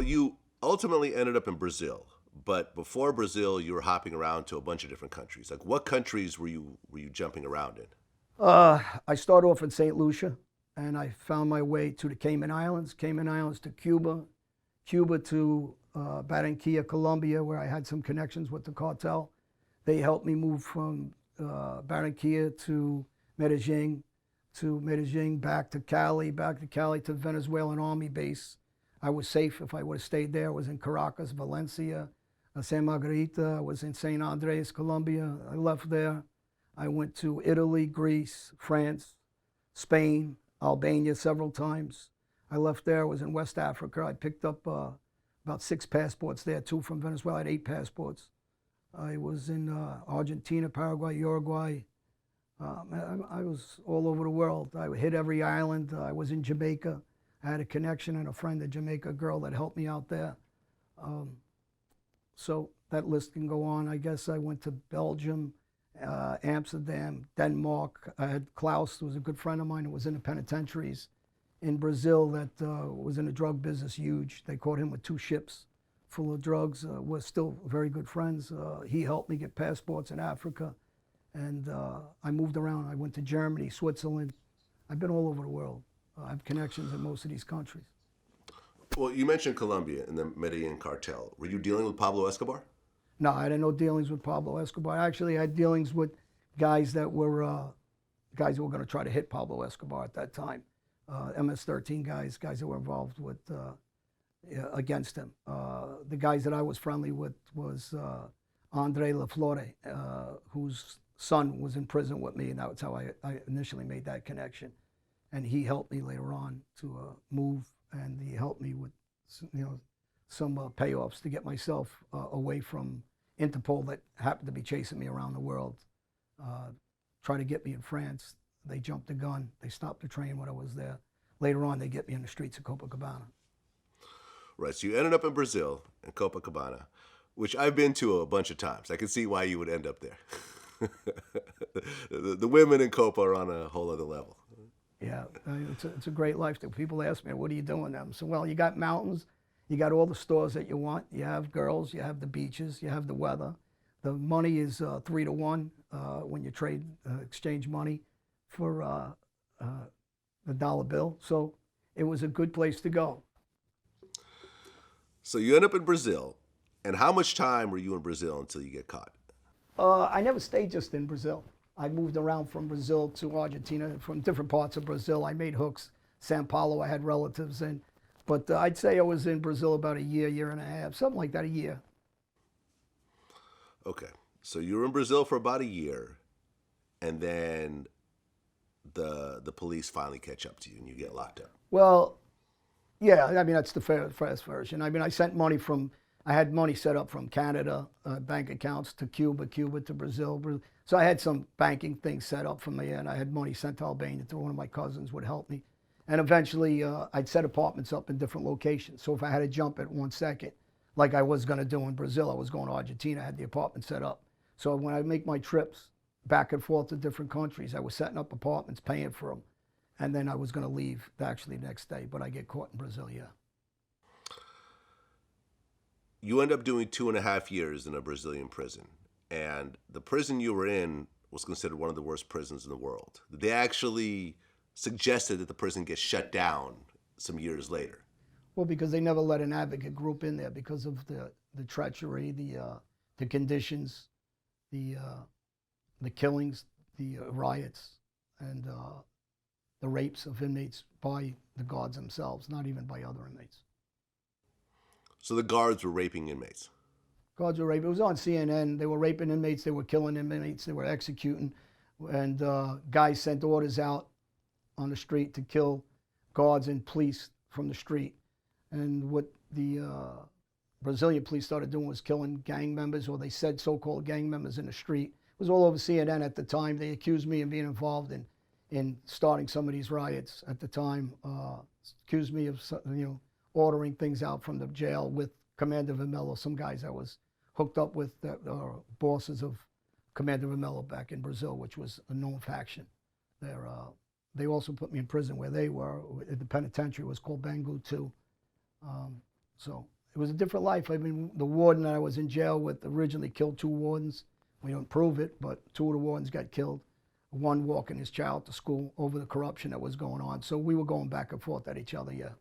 Well, you ultimately ended up in Brazil, but before Brazil, you were hopping around to a bunch of different countries. Like, what countries were you jumping around in? I started off in St. Lucia, and I found my way to the Cayman Islands to Cuba, Cuba to Barranquilla, Colombia, where I had some connections with the cartel. They helped me move from Barranquilla to Medellin, back to Cali to the Venezuelan army base. I was safe if I would have stayed there. I was in Caracas, Valencia, San Margarita. I was in St. Andres, Colombia. I left there. I went to Italy, Greece, France, Spain, Albania several times. I left there. I was in West Africa. I picked up about 6 passports there, 2 from Venezuela. I had 8 passports. I was in Argentina, Paraguay, Uruguay. I was all over the world. I hit every island. I was in Jamaica. I had a connection and a friend, a Jamaica girl that helped me out there. Um, so that list can go on. I guess I went to Belgium, Amsterdam, Denmark. I had Klaus, who was a good friend of mine, who was in the penitentiaries in Brazil that was in the drug business, huge. They caught him with 2 ships full of drugs. We're still very good friends. He helped me get passports in Africa. And I moved around. I went to Germany, Switzerland. I've been all over the world. I have connections in most of these countries. Well, you mentioned Colombia and the Medellin cartel. Were you dealing with Pablo Escobar? No, I had no dealings with Pablo Escobar. I actually had dealings with guys that were going to try to hit Pablo Escobar at that time. MS-13 guys that were involved with against him. The guys that I was friendly with was Andre La Flore, whose son was in prison with me, and that's how I initially made that connection. And he helped me later on to move, and he helped me with some payoffs to get myself away from Interpol that happened to be chasing me around the world. Try to get me in France. They jumped the gun. They stopped the train when I was there. Later on, they get me in the streets of Copacabana. Right. So you ended up in Brazil, in Copacabana, which I've been to a bunch of times. I can see why you would end up there. The women in Copa are on a whole other level. Yeah, it's a great lifestyle. People ask me, what are you doing there? So, well, you got mountains, you got all the stores that you want, you have girls, you have the beaches, you have the weather. The money is 3 to 1 when you exchange money for the dollar bill. So it was a good place to go. So you end up in Brazil, and how much time were you in Brazil until you get caught? I never stayed just in Brazil. I moved around from Brazil to Argentina, from different parts of Brazil. I made hooks. Sao Paulo, I had relatives in. But I'd say I was in Brazil about a year and a half, something like that, a year. Okay. So you were in Brazil for about a year, and then the police finally catch up to you and you get locked up. Well, yeah, I mean, that's the fast version. I mean, I had money set up from Canada, bank accounts to Cuba, Cuba to Brazil. So I had some banking things set up for me, and I had money sent to Albania through one of my cousins would help me. And eventually, I'd set apartments up in different locations. So if I had to jump at 1 second, like I was going to do in Brazil, I was going to Argentina, I had the apartment set up. So when I make my trips back and forth to different countries, I was setting up apartments, paying for them. And then I was going to leave actually the next day, but I get caught in Brazil, yeah. You end up doing 2.5 years in a Brazilian prison, and the prison you were in was considered one of the worst prisons in the world. They actually suggested that the prison get shut down some years later. Well, because they never let an advocate group in there because of the treachery, the conditions, the killings, the riots, and the rapes of inmates by the guards themselves, not even by other inmates. So the guards were raping inmates. Guards were raping. It was on CNN. They were raping inmates. They were killing inmates. They were executing. And guys sent orders out on the street to kill guards and police from the street. And what the Brazilian police started doing was killing gang members, or they said so-called gang members in the street. It was all over CNN at the time. They accused me of being involved in starting some of these riots at the time. Accused me of ordering things out from the jail with Commander Vermelho, some guys I was hooked up with that are bosses of Commander Vermelho back in Brazil, which was a known faction. They also put me in prison where they were. The penitentiary was called Bangu 2. So it was a different life. I mean, the warden that I was in jail with originally killed 2 wardens. We don't prove it, but 2 of the wardens got killed. One walking his child to school over the corruption that was going on. So we were going back and forth at each other, yeah.